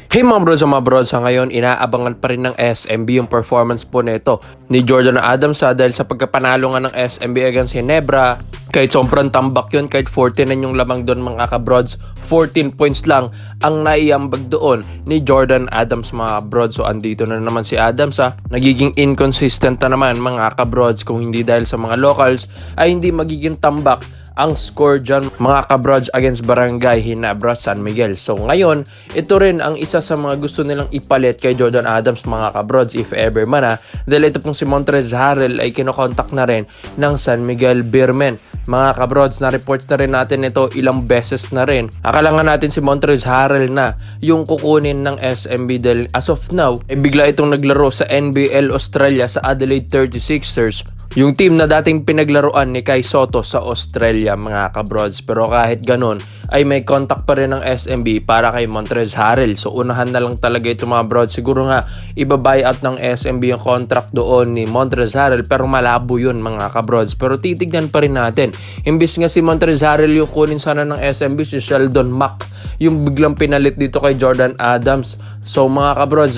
Hey mga bros, ngayon inaabangan pa rin ng SMB yung performance po nito ni Jordan Adams dahil sa pagkapanalo nga ng SMB against Ginebra. Kahit sobrang tambak yun, kahit 49 yung lamang doon mga kabrods, 14 points lang ang naiambag doon ni Jordan Adams mga kabrods. So andito na naman si Adams nagiging inconsistent na naman mga kabrods. Kung hindi dahil sa mga locals ay hindi magiging tambak ang score dyan mga kabrods against Barangay Ginebra San Miguel. So ngayon, ito rin ang isa sa mga gusto nilang ipalit kay Jordan Adams mga kabrods if ever man dahil ito pong si Montrezl Harrell ay kinokontak na rin ng San Miguel Beermen. Mga kabrods, na-reports na rin natin ito ilang beses na rin. Akala nga natin si Montrezl Harrell na yung kukunin ng SMB dahil as of now, ay bigla itong naglaro sa NBL Australia sa Adelaide 36ers. Yung team na dating pinaglaruan ni Kai Sotto sa Australia mga kabrods. Pero kahit ganun ay may contact pa rin ng SMB para kay Montrezl Harrell. So unahan na lang talaga ito mga brods. Siguro nga iba-buyout ng SMB yung contract doon ni Montrezl Harrell pero malabo yun mga kabrods. Pero titignan pa rin natin. Imbis nga si Montrezl Harrell yung kunin sana ng SMB, si Sheldon Mack yung biglang pinalit dito kay Jordan Adams. So mga kabrods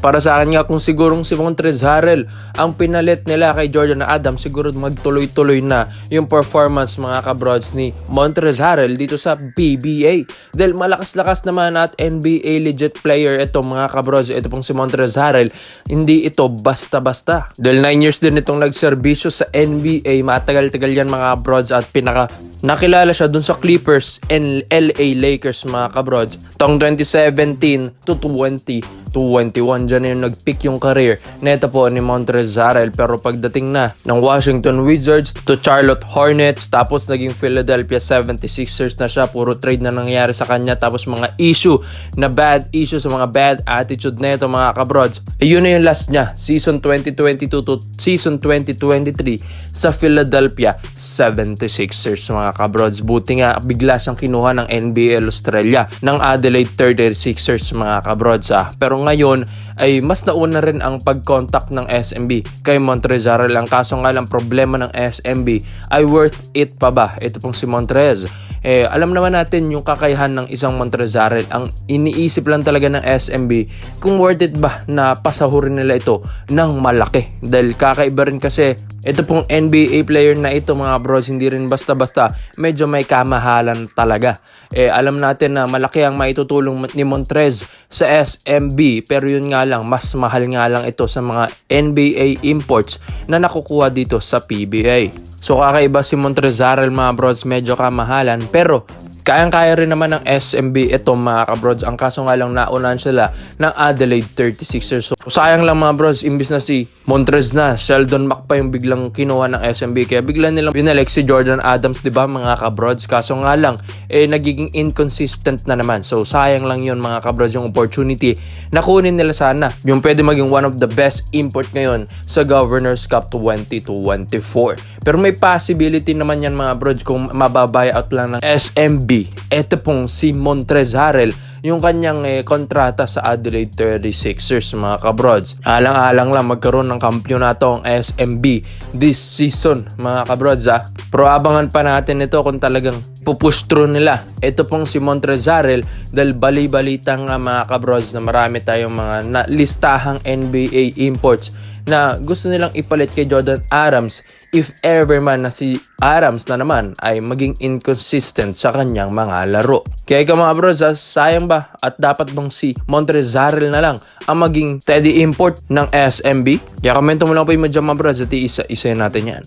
para sa akin nga kung sigurong si Montrezl Harrell ang pinalit nila kay Jordan Adams, siguro magtuloy-tuloy na yung performance mga kabrods ni Montrezl Harrell dito sa PBA. Dahil malakas-lakas naman at NBA legit player ito mga kabrods. Ito pong si Montrezl Harrell, hindi ito basta-basta. Dahil 9 years din itong nagserbisyo sa NBA, matagal-tagal yan mga kabrods at nakilala siya dun sa Clippers and LA Lakers mga kabrods. Tong 2017 to 2021 dyan yung nag-peak yung career neto po ni Montrezl Harrell. Pero pagdating na ng Washington Wizards to Charlotte Hornets, tapos naging Philadelphia 76ers na siya, puro trade na nangyari sa kanya, tapos mga bad issue sa mga bad attitude neto mga kabrods. Yun na yung last niya, season 2022 to season 2023 sa Philadelphia 76ers mga kabrods. Buti nga bigla siyang kinuha ng NBL Australia ng Adelaide 36ers mga kabrods. Pero ngayon ay mas nauna rin ang pag-contact ng SMB kay Montrezl Harrell. Ang kaso nga lang problema ng SMB ay worth it pa ba? Ito pong si Montrezl. Alam naman natin yung kakayahan ng isang Montrezl Harrell. Ang iniisip lang talaga ng SMB kung worth it ba na pasahurin nila ito ng malaki. Dahil kakaiba rin kasi ito pong NBA player na ito mga bros, hindi rin basta-basta, medyo may kamahalan talaga. Alam natin na malaki ang maitutulong ni Montrezl sa SMB, pero yun nga lang, mas mahal nga lang ito sa mga NBA imports na nakukuha dito sa PBA. So kakaiba si Montrezl Harrell mga bros, medyo kamahalan, pero kayang-kaya rin naman ng SMB ito mga kabrods. Ang kaso nga lang naunahan sila ng Adelaide 36ers. So sayang lang mga bros, imbis na si Montrezl na, Sheldon Mack pa yung biglang kinuha ng SMB. Kaya bigla nilang binalik si Jordan Adams, diba mga kabrods? Kaso nga lang, nagiging inconsistent na naman. So sayang lang yun mga kabrods, yung opportunity na kunin nila sana. Yung pwede maging one of the best import ngayon sa Governors Cup 2024. Pero may possibility naman yan mga brods kung mababuyout lang ng SMB. Ito pong si Montrezl Harrell, yung kanyang kontrata sa Adelaide 36ers mga kabrods. Alang-alang lang magkaroon ng kampyonato ang SMB this season mga kabrods. Pero abangan pa natin ito kung talagang pupush through nila. Ito pong si Montrezl Harrell dahil bali-balita nga mga kabrods na marami tayong mga listahang NBA imports na gusto nilang ipalit kay Jordan Adams if ever man na si Adams na naman ay maging inconsistent sa kanyang mga laro. Kaya mga bros, sayang ba at dapat bang si Montrezl Harrell na lang ang maging steady import ng SMB? Kaya komento mo lang po yung dyan mga bros at isa natin yan.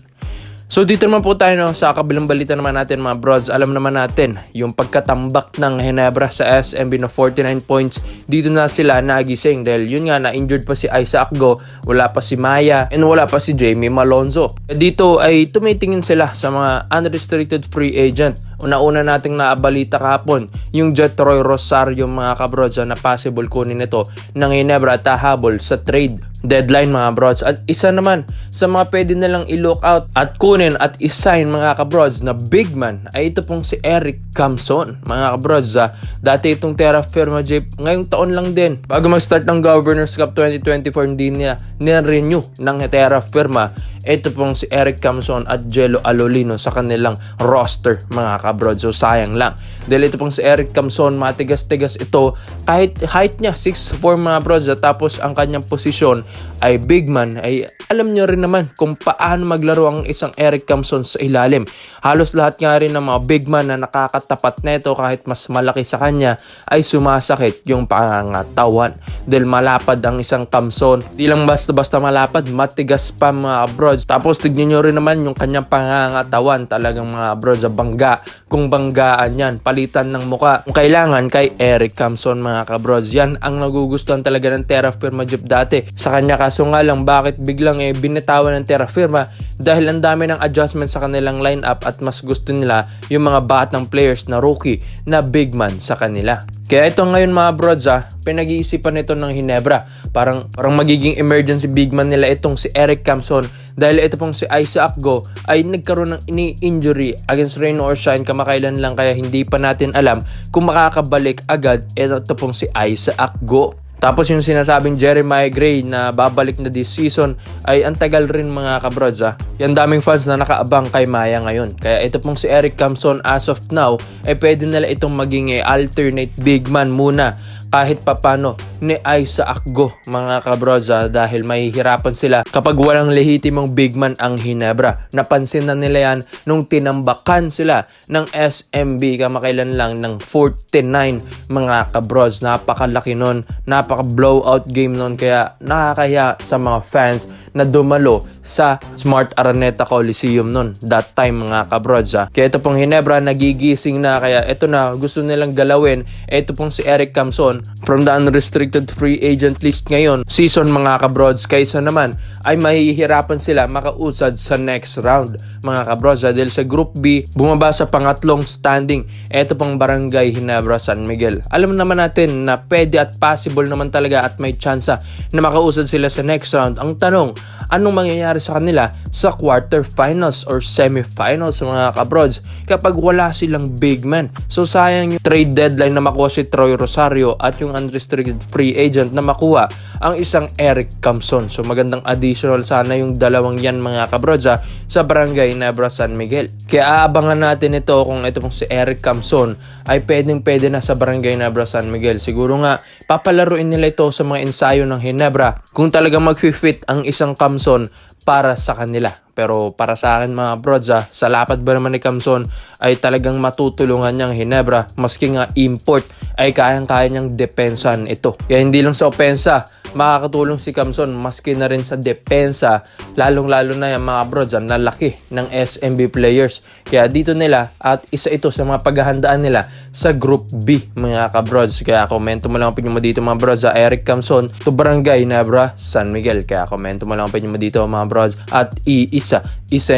So dito naman po tayo sa kabilang balita naman natin mga brods. Alam naman natin yung pagkatambak ng Ginebra sa SMB na 49 points. Dito na sila nagising dahil yun nga na-injured pa si Isaac Go, wala pa si Maya, and wala pa si Jamie Malonzo. Dito ay tumitingin sila sa mga unrestricted free agent. Una-una nating naabalita kahapon yung Jetroy Rosario mga kabrods na possible kunin ito ng Ginebra at hahabol sa trade deadline mga brods. At isa naman sa mga pwede nalang i-look out at kunin at i-sign mga kabrods na big man ay ito pong si Eric Camson mga kabrods. Dati itong Terra Firma J ngayong taon lang din bago mag-start ng Governors Cup 2024 hindi niya ni-renew ng Terra Firma. ito pong si Eric Camson at Jello Alolino sa kanilang roster mga kabrod. So sayang lang. Dahil ito pong si Eric Camson, matigas-tigas ito. Kahit height niya 6'4 mga brods, tapos ang kanyang posisyon ay big man, ay alam niyo rin naman kung paano maglaro ang isang Eric Camson sa ilalim. Halos lahat nga rin ng mga big man na nakakatapat neto kahit mas malaki sa kanya ay sumasakit yung pangangatawan. Dahil malapad ang isang Camson. Di lang basta-basta malapad, matigas pa mga brods. Tapos tignan nyo rin naman yung kanyang pangangatawan. Talagang mga brods, bangga. Kung banggaan yan, palitan ng muka. Kung kailangan kay Eric Camson mga kabrods. Yan ang nagugustuhan talaga ng Terra Firma Jeep dati sa kanya. Kaso nga lang, bakit biglang binitawan ng Terra Firma? Dahil ang dami ng adjustment sa kanilang lineup at mas gusto nila yung mga batang players na rookie na big man sa kanila. Kaya ito ngayon mga brods, pinag-iisipan nito ng Hinebra. Parang magiging emergency big man nila itong si Eric Camson. Dahil ito pong si Isaac Go ay nagkaroon ng ini-injury against rain or shine kamakailan lang, kaya hindi pa natin alam kung makakabalik agad ito pong si Isaac Go. Tapos yung sinasabing Jeremiah Gray na babalik na this season ay ang tagal rin mga kabrods. Yan daming fans na nakaabang kay Maya ngayon. Kaya ito pong si Eric Camson as of now ay pwede nila itong maging alternate big man muna kahit papano ni Isaac Go mga kabrods, dahil mahihirapan sila kapag walang lehitimong big man ang Hinebra. Napansin na nila yan nung tinambakan sila ng SMB kamakailan lang ng 49 mga kabrods. Napakalaki nun, napaka-blowout game nun, kaya nakakaya sa mga fans na dumalo sa Smart Araneta Coliseum nun that time mga kabrods. Kaya ito pong Hinebra nagigising na, kaya ito na gusto nilang galawin. Ito pong si Eric Camson from the unrestricted free agent list ngayon season mga kabrods, kaysa naman ay mahihirapan sila makausad sa next round mga kabrods. Dahil sa Group B, bumaba sa pangatlong standing ito pong Barangay Hinebra San Miguel. Alam naman natin na pwede at possible naman talaga at may tsansa na makausad sila sa next round. Ang tanong, anong mangyayari sa kanila sa quarterfinals or semifinals mga kabrods kapag wala silang big man? So sayang yung trade deadline na makuha si Troy Rosario at yung unrestricted free agent na makuha ang isang Eric Camson. So magandang additional sana yung dalawang yan mga kabrods sa Barangay Hinebra San Miguel. Kaya aabangan natin ito kung ito pong si Eric Camson ay pwede na sa Barangay Hinebra San Miguel. Siguro nga papalaruin nila ito sa mga ensayo ng Hinebra kung talagang mag-fit ang isang Camson para sa kanila. Pero para sa akin mga brods, sa lapad ba naman ni Camson ay talagang matutulungan niyang Hinebra, maski nga import ay kayang-kaya niyang depensahan ito. Kaya hindi lang sa opensa makakatulong si Camson, maski na rin sa depensa, lalong-lalo na yung mga brods na laki ng SMB players. Kaya dito nila at isa ito sa mga paghahandaan nila sa Group B mga kabrods. Kaya komento mo lang ang opinion mo dito mga brods, Eric Camson to Barangay Hinebra San Miguel. Kaya komento mo lang ang opinion mo dito mga brods at isa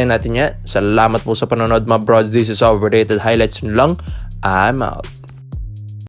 natin yan. Salamat po sa panonood mga brods. This is our rated highlights lang. I'm out.